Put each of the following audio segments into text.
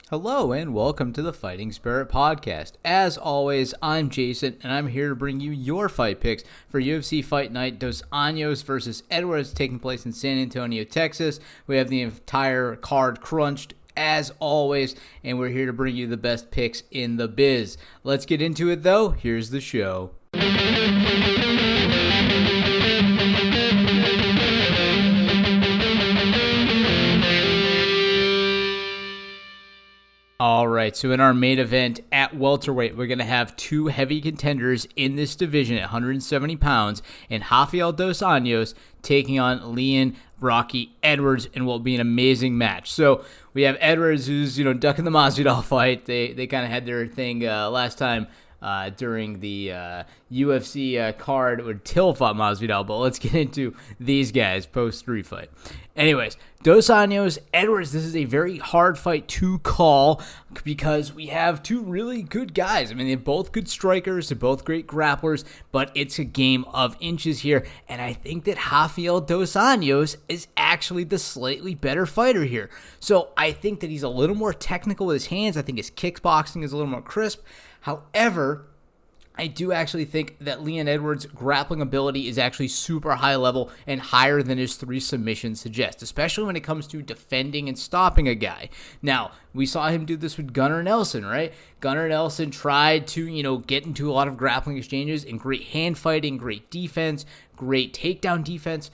Hello and welcome to the Fighting Spirit Podcast. As always, I'm Jason and I'm here to bring you your fight picks for UFC Fight Night Dos Anjos versus Edwards taking place in San Antonio, Texas. We have the entire card crunched as always, and we're here to bring you the best picks in the biz. Let's get into it though. Here's the show. All right, so in our main event at welterweight, we're going to have two heavy contenders in this division at 170 pounds, and Rafael Dos Anjos taking on Leon Rocky Edwards in what will be an amazing match. So we have Edwards, who's ducking the Masvidal fight. They kind of had their thing last time during the UFC card where Till fought Masvidal, but let's get into these guys post-refight. Anyways, Dos Anjos, Edwards, this is a very hard fight to call because we have two really good guys. I mean, they're both good strikers, they're both great grapplers, but it's a game of inches here, and I think that Rafael Dos Anjos is actually the slightly better fighter here. So I think that he's a little more technical with his hands. I think his kickboxing is a little more crisp. However, I do actually think that Leon Edwards' grappling ability is actually super high level and higher than his 3 submissions suggest, especially when it comes to defending and stopping a guy. Now, we saw him do this with Gunnar Nelson, right? Gunnar Nelson tried to, get into a lot of grappling exchanges and great hand fighting, great defense, great takedown defense.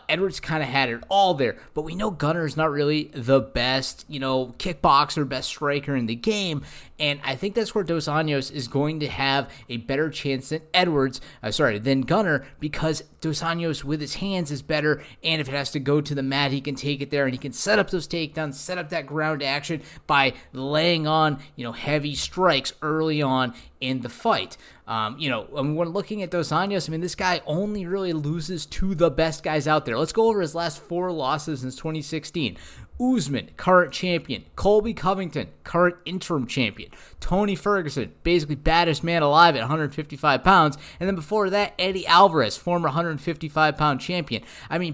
Edwards kind of had it all there, but we know Gunnar is not really the best, kickboxer, best striker in the game, and I think that's where Dos Anjos is going to have a better chance than than Gunnar, because Dos Anjos with his hands is better, and if it has to go to the mat, he can take it there, and he can set up those takedowns, set up that ground action by laying on, heavy strikes early on in the fight. When we're looking at Dos Anjos, this guy only really loses to the best guys out there. Let's go over his last 4 losses since 2016. Usman, current champion. Colby Covington, current interim champion. Tony Ferguson, basically baddest man alive at 155 pounds. And then before that, Eddie Alvarez, former 155-pound champion.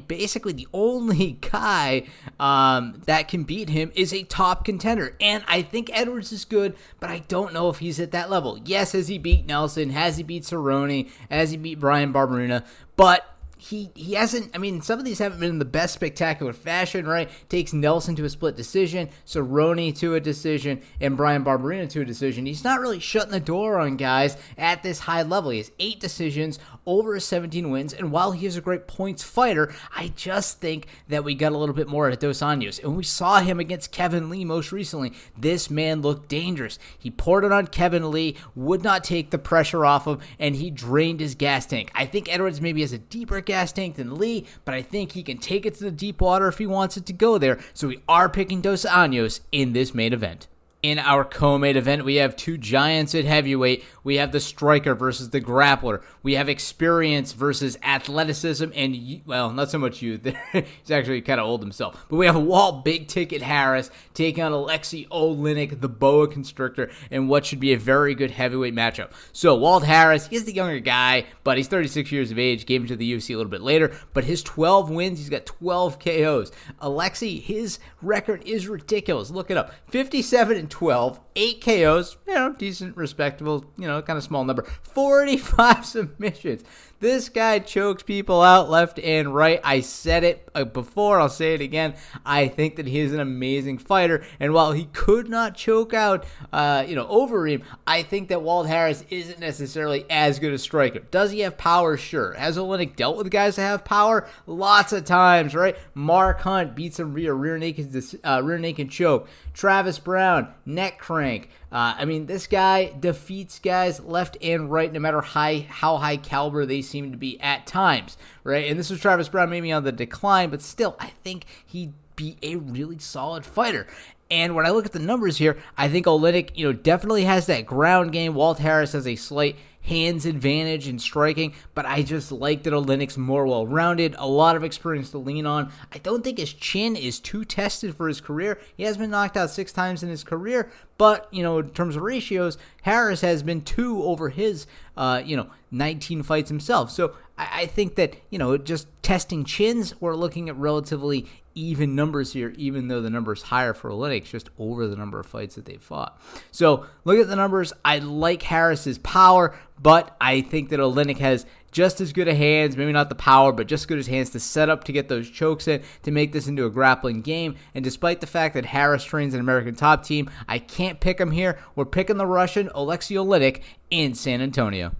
Basically the only guy that can beat him is a top contender. And I think Edwards is good, but I don't know if he's at that level. Yes, has he beat Nelson? Has he beat Cerrone? Has he beat Brian Barberena? But he hasn't, some of these haven't been in the best spectacular fashion, right? Takes Nelson to a split decision, Cerrone to a decision, and Brian Barberena to a decision. He's not really shutting the door on guys at this high level. He has 8 decisions, over 17 wins, and while he is a great points fighter, I just think that we got a little bit more at Dos Anjos. And we saw him against Kevin Lee most recently. This man looked dangerous. He poured it on Kevin Lee, would not take the pressure off him, and he drained his gas tank. I think Edwards maybe has a deeper gas tank than Lee, but I think he can take it to the deep water if he wants it to go there. So we are picking Dos Anjos in this main event. In our co-main event, we have 2 giants at heavyweight. We have the striker versus the grappler. We have experience versus athleticism and, not so much youth. He's actually kind of old himself. But we have Walt Big Ticket Harris taking on Alexei Oleinik, the boa constrictor, in what should be a very good heavyweight matchup. So Walt Harris, he's the younger guy, but he's 36 years of age, came into the UFC a little bit later. But his 12 wins, he's got 12 KOs. Alexei, his record is ridiculous. Look it up. 57-12, 8 KOs, decent, respectable, kind of small number, 45 submissions. This guy chokes people out left and right. I said it before, I'll say it again. I think that he is an amazing fighter, and while he could not choke out, Overeem, I think that Walt Harris isn't necessarily as good a striker. Does he have power? Sure. Has Oleinik dealt with guys that have power? Lots of times, right? Mark Hunt beats him via rear naked choke. Travis Brown, neck crank. This guy defeats guys left and right, no matter how high caliber they seem to be at times, right? And this was Travis Brown maybe on the decline, but still, I think he'd be a really solid fighter. And when I look at the numbers here, I think Oleinik, definitely has that ground game. Walt Harris has a slight hands advantage in striking, but I just like that Oleinik's more well-rounded, a lot of experience to lean on. I don't think his chin is too tested for his career. He has been knocked out 6 times in his career, but, in terms of ratios, Harris has been 2 over his, 19 fights himself. So I think that, just testing chins, we're looking at relatively even numbers here, even though the number is higher for Oleinik, just over the number of fights that they've fought. So look at the numbers. I like Harris's power, but I think that Oleinik has just as good a hands, maybe not the power, but just as good as hands to set up to get those chokes in, to make this into a grappling game. And despite the fact that Harris trains an American Top Team, I can't pick him here. We're picking the Russian, Alexei Oleinik, in San Antonio.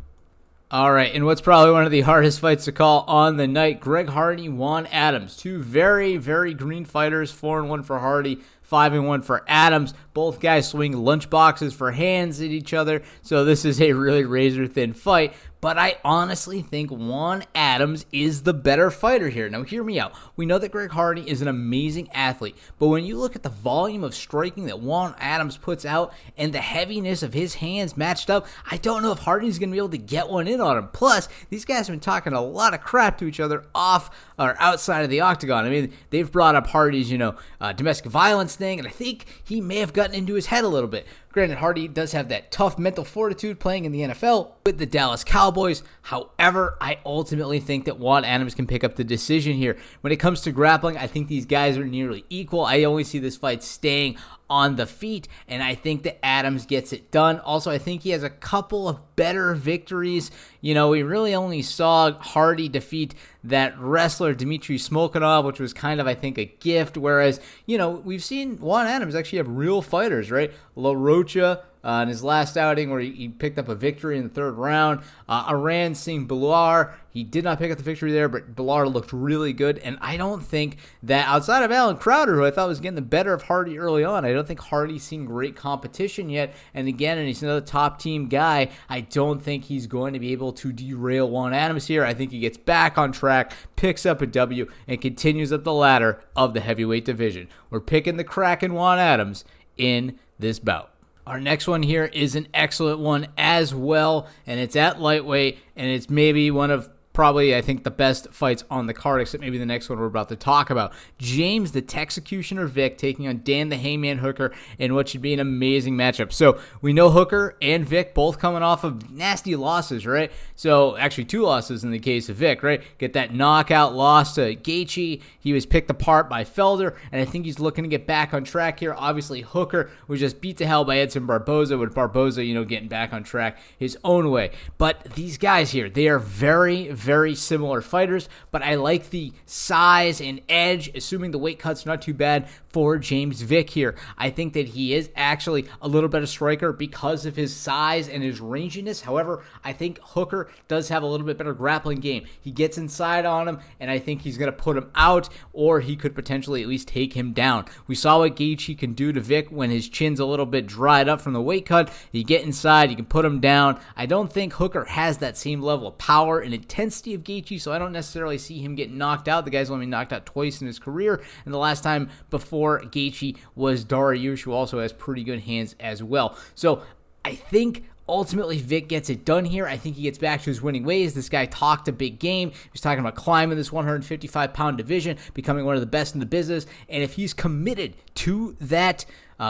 All right, and what's probably one of the hardest fights to call on the night, Greg Hardy, Juan Adams. Two very, very green fighters, 4-1 for Hardy, 5-1 for Adams. Both guys swing lunchboxes for hands at each other, so this is a really razor-thin fight. But I honestly think Juan Adams is the better fighter here. Now, hear me out. We know that Greg Hardy is an amazing athlete, but when you look at the volume of striking that Juan Adams puts out and the heaviness of his hands matched up, I don't know if Hardy's going to be able to get one in on him. Plus, these guys have been talking a lot of crap to each other off or outside of the octagon. I mean, they've brought up Hardy's, domestic violence thing, and I think he may have gotten into his head a little bit. Granted, Hardy does have that tough mental fortitude playing in the NFL with the Dallas Cowboys. However, I ultimately think that Juan Adams can pick up the decision here. When it comes to grappling, I think these guys are nearly equal. I only see this fight staying on the feet, and I think that Adams gets it done. Also, I think he has a couple of better victories. We really only saw Hardy defeat that wrestler Dmitry Smolkanov, which was kind of, I think, a gift, whereas, we've seen Juan Adams actually have real fighters, right? La Rocha, in his last outing where he picked up a victory in the third round. Aran Singh Bilar, he did not pick up the victory there, but Bilar looked really good. And I don't think that outside of Alan Crowder, who I thought was getting the better of Hardy early on, I don't think Hardy's seen great competition yet. And again, and he's another top team guy, I don't think he's going to be able to derail Juan Adams here. I think he gets back on track, picks up a W, and continues up the ladder of the heavyweight division. We're picking the Kraken Juan Adams in this bout. Our next one here is an excellent one as well, and it's at lightweight, and it's maybe one of probably, I think, the best fights on the card, except maybe the next one we're about to talk about. James the Texecutioner Vick taking on Dan the Hangman Hooker in what should be an amazing matchup. So we know Hooker and Vick both coming off of nasty losses, right? So actually 2 losses in the case of Vick, right? Get that knockout loss to Gaethje. He was picked apart by Felder, and I think he's looking to get back on track here. Obviously, Hooker was just beat to hell by Edson Barboza, with Barboza, getting back on track his own way. But these guys here, they are very, very similar fighters, but I like the size and edge, assuming the weight cut's not too bad for James Vick here. I think that he is actually a little better striker because of his size and his ranginess. However, I think Hooker does have a little bit better grappling game. He gets inside on him, and I think he's going to put him out, or he could potentially at least take him down. We saw what Gaethje can do to Vick when his chin's a little bit dried up from the weight cut. You get inside, you can put him down. I don't think Hooker has that same level of power and intensity of Gaethje, so I don't necessarily see him get knocked out. The guy's only been knocked out twice in his career, and the last time before Gaethje was Dariush, who also has pretty good hands as well. So I think ultimately Vick gets it done here. I think he gets back to his winning ways. This guy talked a big game. He was talking about climbing this 155-pound division, becoming one of the best in the business, and if he's committed to that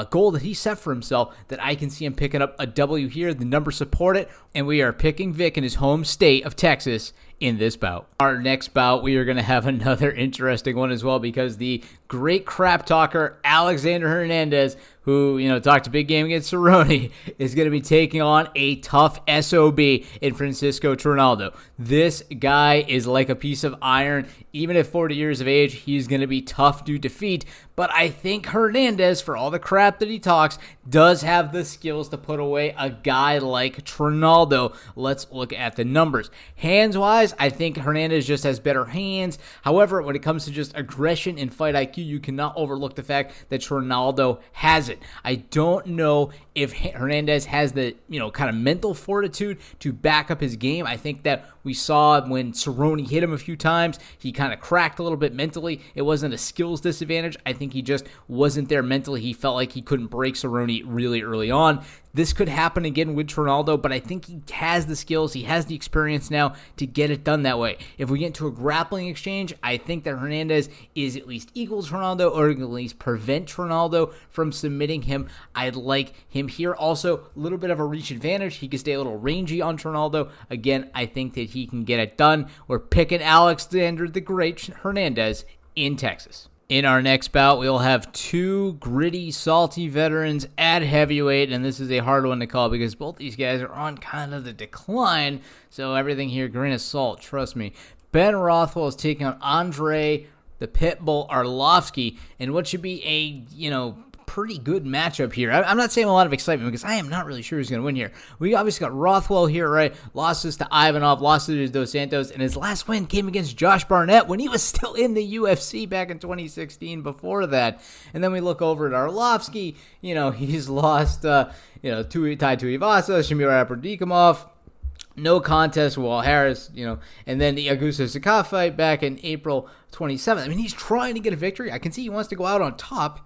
goal that he set for himself, that I can see him picking up a W here. The numbers support it, and we are picking Vick in his home state of Texas in this bout. Our next bout, we are going to have another interesting one as well, because the great crap talker Alexander Hernandez, who, talked a big game against Cerrone, is going to be taking on a tough SOB in Francisco Trinaldo. This guy is like a piece of iron. Even at 40 years of age, he's going to be tough to defeat. But I think Hernandez, for all the crap that he talks, does have the skills to put away a guy like Trinaldo. Let's look at the numbers. Hands-wise, I think Hernandez just has better hands. However, when it comes to just aggression and fight IQ, you cannot overlook the fact that Trinaldo has it. I don't know if Hernandez has the, kind of mental fortitude to back up his game. I think that we saw when Cerrone hit him a few times, he kind of cracked a little bit mentally. It wasn't a skills disadvantage. I think he just wasn't there mentally. He felt like he couldn't break Cerrone really early on. This could happen again with Trinaldo, but I think he has the skills, he has the experience now to get it done that way. If we get into a grappling exchange, I think that Hernandez is at least equal to Trinaldo, or at least prevent Trinaldo from submitting him. I'd like him here. Also, a little bit of a reach advantage. He can stay a little rangy on Trinaldo. Again, I think that he can get it done. We're picking Alexander the Great Hernandez in Texas. In our next bout, we'll have two gritty, salty veterans at heavyweight, and this is a hard one to call because both these guys are on kind of the decline, so everything here, grain of salt, trust me. Ben Rothwell is taking on Andre the Pitbull Arlovski, and what should be a, pretty good matchup here. I'm not saying a lot of excitement because I am not really sure who's going to win here. We obviously got Rothwell here, right? Losses to Ivanov, losses to Dos Santos, and his last win came against Josh Barnett when he was still in the UFC back in 2016 before that. And then we look over at Arlovski. He's lost, to Tai Tuivasa, Shamir Aberdikimov. No contest with Walt Harris, and then the Augusto Sakai fight back in April 27th. I mean, he's trying to get a victory. I can see he wants to go out on top,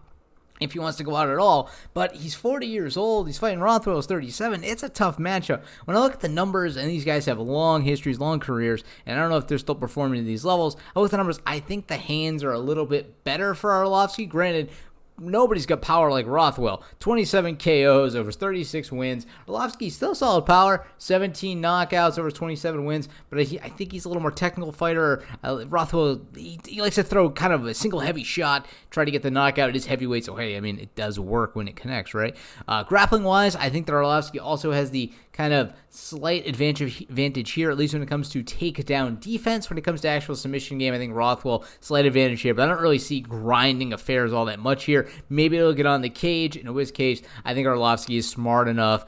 if he wants to go out at all, but he's 40 years old. He's fighting Rothwell, who's 37. It's a tough matchup. When I look at the numbers, and these guys have long histories, long careers, and I don't know if they're still performing at these levels. I look at the numbers, I think the hands are a little bit better for Arlovski. Granted, nobody's got power like Rothwell. 27 KOs over 36 wins. Arlovski's still solid power. 17 knockouts over 27 wins. But I think he's a little more technical fighter. Rothwell, he likes to throw kind of a single heavy shot, try to get the knockout. It is heavyweight, so hey, it does work when it connects, right? Grappling-wise, I think that Arlovski also has the kind of slight advantage here, at least when it comes to takedown defense. When it comes to actual submission game, I think Rothwell, slight advantage here, but I don't really see grinding affairs all that much here. Maybe it'll get on the cage. In which case, I think Arlovski is smart enough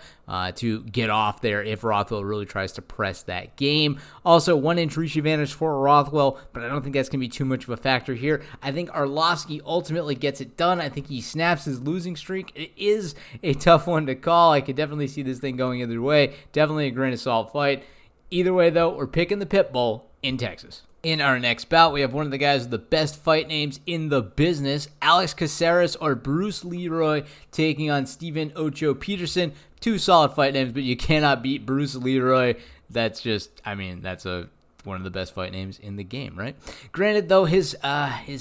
to get off there if Rothwell really tries to press that game. Also, 1-inch reach advantage for Rothwell, but I don't think that's going to be too much of a factor here. I think Arlovski ultimately gets it done. I think he snaps his losing streak. It is a tough one to call. I could definitely see this thing going either way. Definitely a grain of salt fight. Either way, though, we're picking the Pitbull in Texas. In our next bout, we have one of the guys with the best fight names in the business, Alex Caceres or Bruce Leroy, taking on Steven Ocho Peterson. Two solid fight names, but you cannot beat Bruce Leroy. That's one of the best fight names in the game, right? Granted, though, his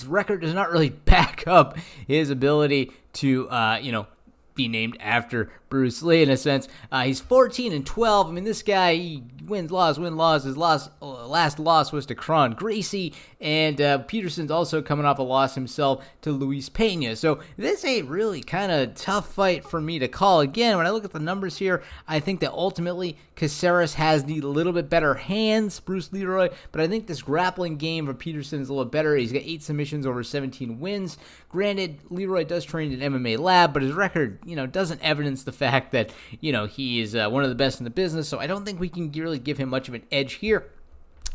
record does not really back up his ability to, be named after Bruce Lee in a sense. He's 14-12. This guy, he wins, loss. His last loss was to Kron Gracie, and Peterson's also coming off a loss himself to Luis Pena. So this is a really kind of tough fight for me to call. Again, when I look at the numbers here, I think that ultimately Caceres has the little bit better hands, Bruce Leroy, but I think this grappling game for Peterson is a little better. He's got 8 submissions over 17 wins. Granted, Leroy does train in an MMA lab, but his record, doesn't evidence the fact that, he is one of the best in the business, so I don't think we can really give him much of an edge here.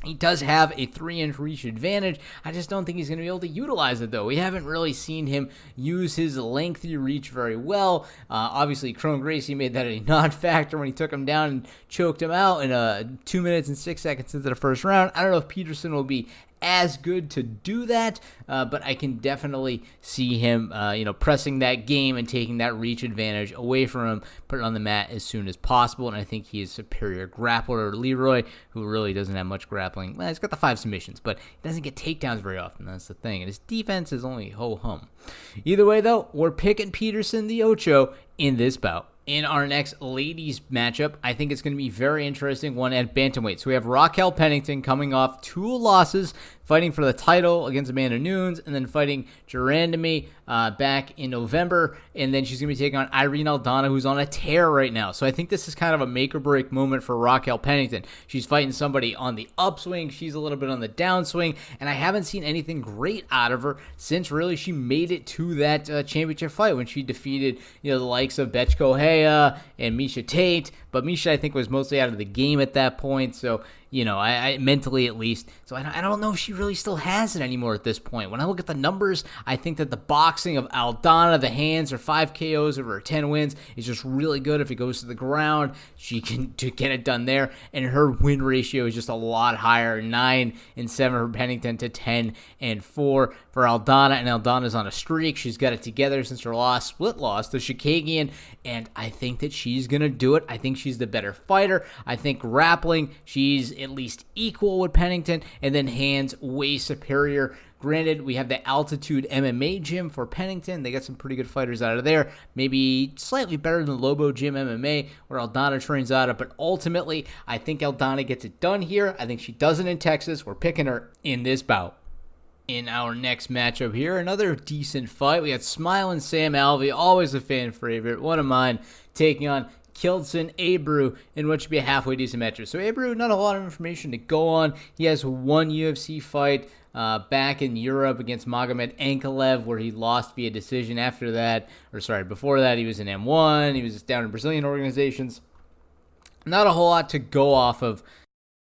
He does have a 3-inch reach advantage. I just don't think he's going to be able to utilize it, though. We haven't really seen him use his lengthy reach very well. Obviously, Kron Gracie made that a non-factor when he took him down and choked him out in 2 minutes and 6 seconds into the first round. I don't know if Peterson will be as good to do that, but I can definitely see him, pressing that game and taking that reach advantage away from him, put it on the mat as soon as possible, and I think he is superior grappler to Leroy, who really doesn't have much grappling. Well, he's got the 5 submissions, but he doesn't get takedowns very often. That's the thing, and his defense is only ho-hum. Either way, though, we're picking Peterson the Ocho in this bout. In our next ladies matchup, I think it's going to be very interesting, one at bantamweight. So we have Raquel Pennington coming off 2 losses, fighting for the title against Amanda Nunes, and then fighting Gerandamy back in November, and then she's going to be taking on Irene Aldana, who's on a tear right now. So I think this is kind of a make-or-break moment for Raquel Pennington. She's fighting somebody on the upswing, she's a little bit on the downswing, and I haven't seen anything great out of her since really she made it to that championship fight when she defeated the likes of Betch Correia and Miesha Tate, but Miesha, I think, was mostly out of the game at that point, so I mentally at least. So I don't know if she really still has it anymore at this point. When I look at the numbers, I think that the boxing of Aldana, the hands, her 5 KOs over her 10 wins, is just really good. If it goes to the ground, she can get it done there. And her win ratio is just a lot higher, 9-7 for Pennington to 10-4 for Aldana. And Aldana's on a streak. She's got it together since her split loss to Shikagian. And I think that she's going to do it. I think she's the better fighter. I think grappling, she's at least equal with Pennington, and then hands way superior. Granted, we have the Altitude MMA gym for Pennington. They got some pretty good fighters out of there. Maybe slightly better than Lobo Gym MMA, where Aldana trains out of. But ultimately, I think Aldana gets it done here. I think she does it in Texas. We're picking her in this bout. In our next matchup here, another decent fight. We got Smiling Sam Alvey, always a fan favorite, one of mine, taking on Kilson Abreu in what should be a halfway decent matchup. So Abreu, not a lot of information to go on. He has one UFC fight back in Europe against Magomed Ankalaev, where he lost via decision. Before that, he was in M1. He was down in Brazilian organizations. Not a whole lot to go off of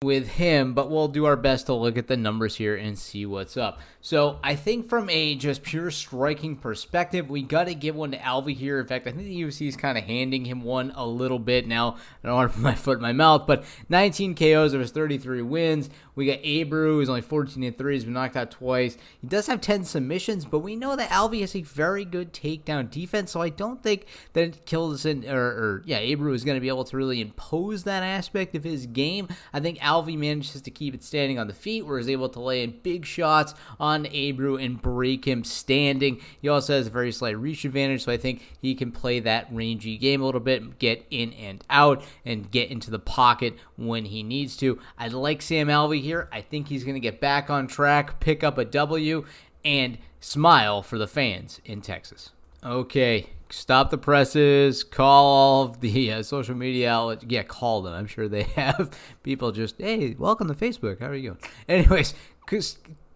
with him, but we'll do our best to look at the numbers here and see what's up. So I think from a just pure striking perspective, we got to give one to Alvey here. In fact, I think the UFC is kind of handing him one a little bit now. I don't want to put my foot in my mouth, but 19 KOs of his 33 wins. We got Abreu, who's only 14-3. He's been knocked out twice. He does have 10 submissions, but we know that Alvey has a very good takedown defense, so I don't think that Abreu is going to be able to really impose that aspect of his game. I think Alvey manages to keep it standing on the feet, where he's able to lay in big shots on Abreu and break him standing. He also has a very slight reach advantage, so I think he can play that rangy game a little bit, get in and out, and get into the pocket when he needs to. I like Sam Alvey here. I think he's going to get back on track, pick up a W, and smile for the fans in Texas. Okay, stop the presses, call all of the social media outlets. Yeah, call them. I'm sure they have people just, hey, welcome to Facebook. How are you doing? Anyways,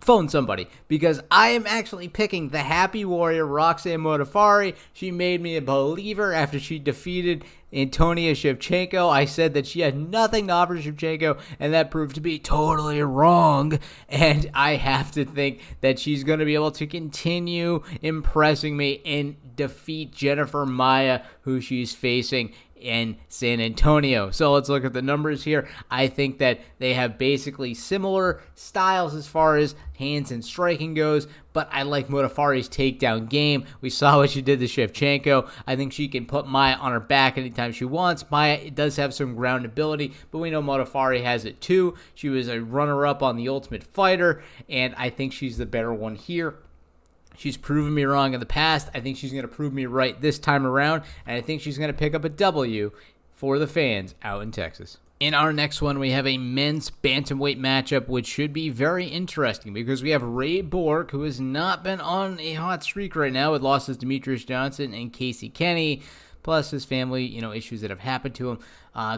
phone somebody, because I am actually picking the Happy Warrior, Roxanne Modafferi. She made me a believer after she defeated Antonia Shevchenko. I said that she had nothing to offer Shevchenko, and that proved to be totally wrong. And I have to think that she's going to be able to continue impressing me and defeat Jennifer Maia, who she's facing in San Antonio. So let's look at the numbers here. I think that they have basically similar styles as far as hands and striking goes, but I like Modafferi's takedown game. We saw what she did to Shevchenko. I think she can put Maia on her back anytime she wants. Maia does have some ground ability, but we know Modafferi has it too. She was a runner-up on The Ultimate Fighter, and I think she's the better one here. She's proven me wrong in the past. I think she's going to prove me right this time around, and I think she's going to pick up a W for the fans out in Texas. In our next one, we have a men's bantamweight matchup, which should be very interesting because we have Ray Borg, who has not been on a hot streak right now with losses to Demetrius Johnson and Casey Kenny, plus his family, issues that have happened to him,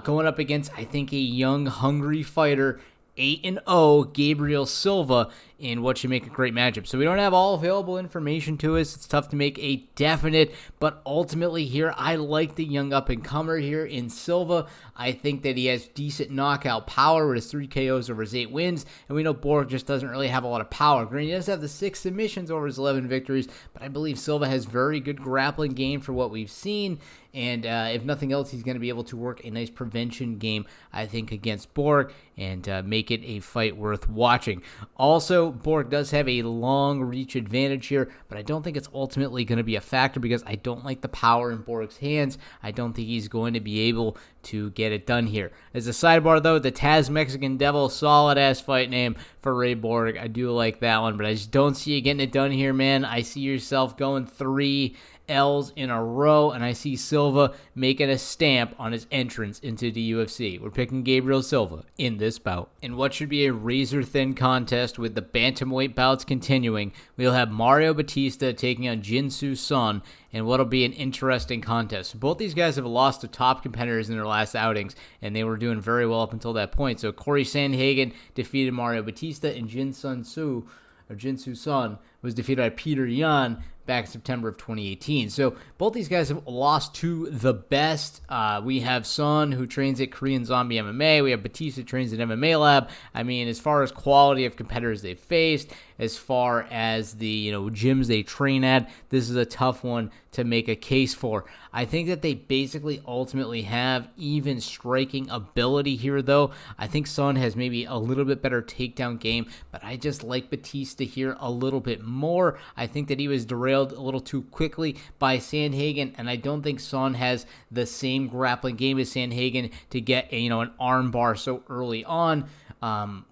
going up against, I think, a young, hungry fighter, 8-0 Gabriel Silva, in what should make a great matchup. So we don't have all available information to us. It's tough to make a definite, but ultimately here, I like the young up-and-comer here in Silva. I think that he has decent knockout power with his 3 KOs over his 8 wins, and we know Borg just doesn't really have a lot of power. Granted, he does have the 6 submissions over his 11 victories, but I believe Silva has very good grappling game for what we've seen, and if nothing else, he's going to be able to work a nice prevention game, I think, against Borg, and make it a fight worth watching. Also, Borg does have a long reach advantage here, but I don't think it's ultimately going to be a factor because I don't like the power in Borg's hands. I don't think he's going to be able to get it done here. As a sidebar, though, the Taz Mexican Devil, solid-ass fight name for Ray Borg. I do like that one, but I just don't see you getting it done here, man. I see yourself going 3 L's in a row, and I see Silva making a stamp on his entrance into the UFC. We're picking Gabriel Silva in this bout. In what should be a razor-thin contest with the bantamweight bouts continuing, we'll have Mario Batista taking on Jinsu Son, and what'll be an interesting contest. Both these guys have lost to top competitors in their last outings, and they were doing very well up until that point. So Corey Sandhagen defeated Mario Batista, and Jinsu Son was defeated by Peter Yan back in September of 2018. So both these guys have lost to the best. We have Son, who trains at Korean Zombie MMA. We have Batista, who trains at MMA Lab. I mean, as far as quality of competitors they've faced, as far as the gyms they train at, this is a tough one to make a case for. I think that they basically ultimately have even striking ability here, though. I think Son has maybe a little bit better takedown game, but I just like Batista here a little bit more. I think that he was derailed a little too quickly by Sandhagen, and I don't think Son has the same grappling game as Sandhagen to get an arm bar so early on.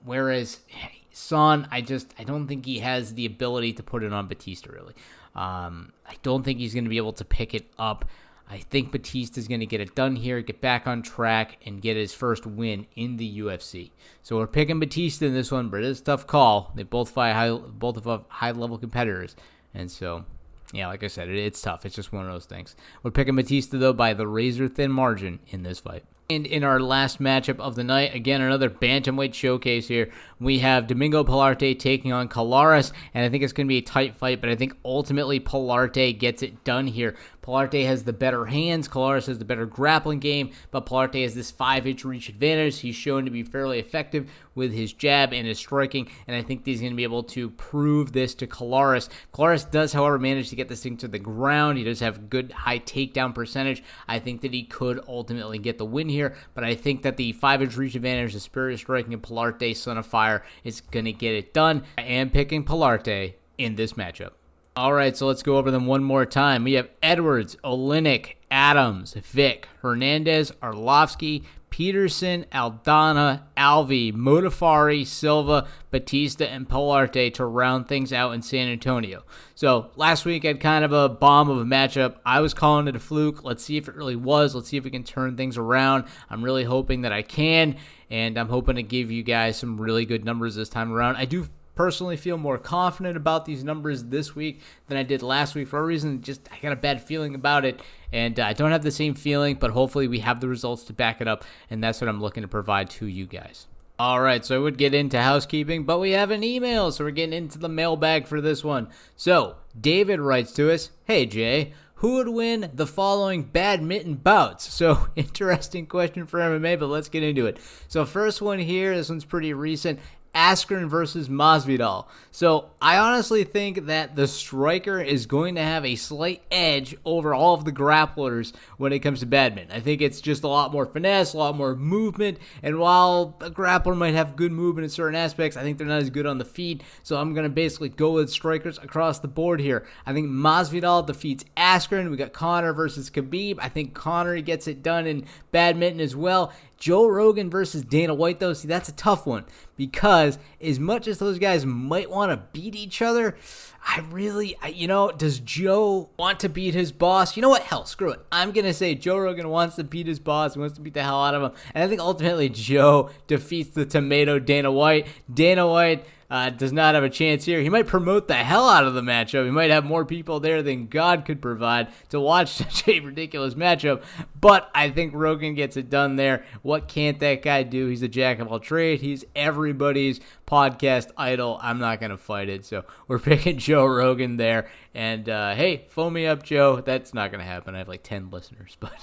Whereas Son, I don't think he has the ability to put it on Batista, really. I don't think he's going to be able to pick it up I think Batista's going to get it done here, get back on track, and get his first win in the UFC. So we're picking Batista in this one, but it is a tough call. They both fight high-level competitors. And so, yeah, like I said, it's tough. It's just one of those things. We're picking Batista, though, by the razor-thin margin in this fight. And in our last matchup of the night, again, another bantamweight showcase here. We have Domingo Pilarte taking on Colares, and I think it's going to be a tight fight, but I think ultimately Pilarte gets it done here. Pilarte has the better hands, Colares has the better grappling game, but Pilarte has this 5-inch reach advantage. He's shown to be fairly effective with his jab and his striking, and I think he's going to be able to prove this to Colares. Colares does, however, manage to get this thing to the ground. He does have good high takedown percentage. I think that he could ultimately get the win here, but I think that the 5-inch reach advantage, the superior striking, and Pilarte, Son of Fire, is going to get it done. I am picking Pilarte in this matchup. All right, so let's go over them one more time. We have Edwards, Oleinik, Adams, Vick, Hernandez, Arlovsky, Peterson, Aldana, Alvey, Modafferi, Silva, Batista, and Pilarte to round things out in San Antonio. So last week I had kind of a bomb of a matchup. I was calling it a fluke. Let's see if it really was. Let's see if we can turn things around. I'm really hoping that I can, and I'm hoping to give you guys some really good numbers this time around. I do personally feel more confident about these numbers this week than I did last week. For a reason, just I got a bad feeling about it, and I don't have the same feeling, but hopefully we have the results to back it up, and that's what I'm looking to provide to you guys. All right, so I would get into housekeeping, but we have an email, so we're getting into the mailbag for this one. So David writes to us, "Hey Jay, who would win the following badminton bouts?" So, interesting question for MMA, but let's get into it. So, first one here, this one's pretty recent. Askren versus Masvidal. So I honestly think that the striker is going to have a slight edge over all of the grapplers when it comes to badminton. I think it's just a lot more finesse, a lot more movement, and while a grappler might have good movement in certain aspects, I think they're not as good on the feet, so I'm going to basically go with strikers across the board here. I think Masvidal defeats Askren. We got Conor versus Khabib. I think Conor gets it done in badminton as well. Joe Rogan versus Dana White, though, see, that's a tough one because as much as those guys might want to beat each other, does Joe want to beat his boss? You know what? Hell, screw it. I'm going to say Joe Rogan wants to beat his boss, wants to beat the hell out of him, and I think ultimately Joe defeats the tomato Dana White. Dana White does not have a chance here. He might promote the hell out of the matchup. He might have more people there than God could provide to watch such a ridiculous matchup, but I think Rogan gets it done there. What can't that guy do? He's a jack of all trades. He's everybody's podcast idol. I'm not going to fight it, so we're picking Joe Rogan there, and hey, phone me up, Joe. That's not going to happen. I have like 10 listeners, but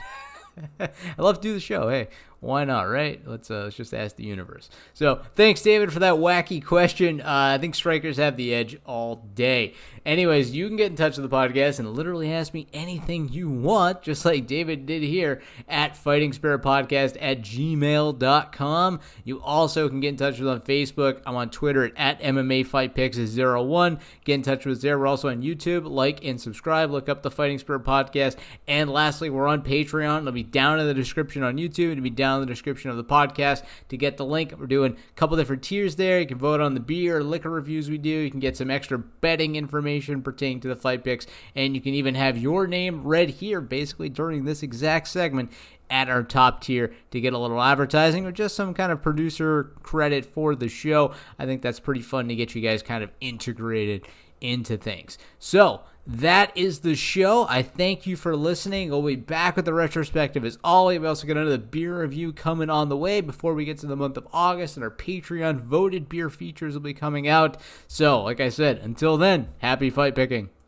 I love to do the show. Hey, why not, right? Let's just ask the universe. So thanks, David, for that wacky question. I think strikers have the edge all day. Anyways, you can get in touch with the podcast and literally ask me anything you want, just like David did here at fightingspiritpodcast@gmail.com. You also can get in touch with us on Facebook. I'm on Twitter at MMAFightPicks01. Get in touch with us there. We're also on YouTube. Like and subscribe. Look up the Fighting Spirit Podcast. And lastly, we're on Patreon. It'll be down in the description on YouTube. It'll be down in the description of the podcast to get the link. We're doing a couple different tiers there. You can vote on the beer or liquor reviews we do. You can get some extra betting information pertaining to the fight picks, and you can even have your name read here basically during this exact segment at our top tier to get a little advertising or just some kind of producer credit for the show. I think that's pretty fun to get you guys kind of integrated into things. So that is the show. I thank you for listening. We'll be back with the retrospective as always. We also got another beer review coming on the way before we get to the month of August, and our Patreon voted beer features will be coming out. So, like I said, until then, happy fight picking.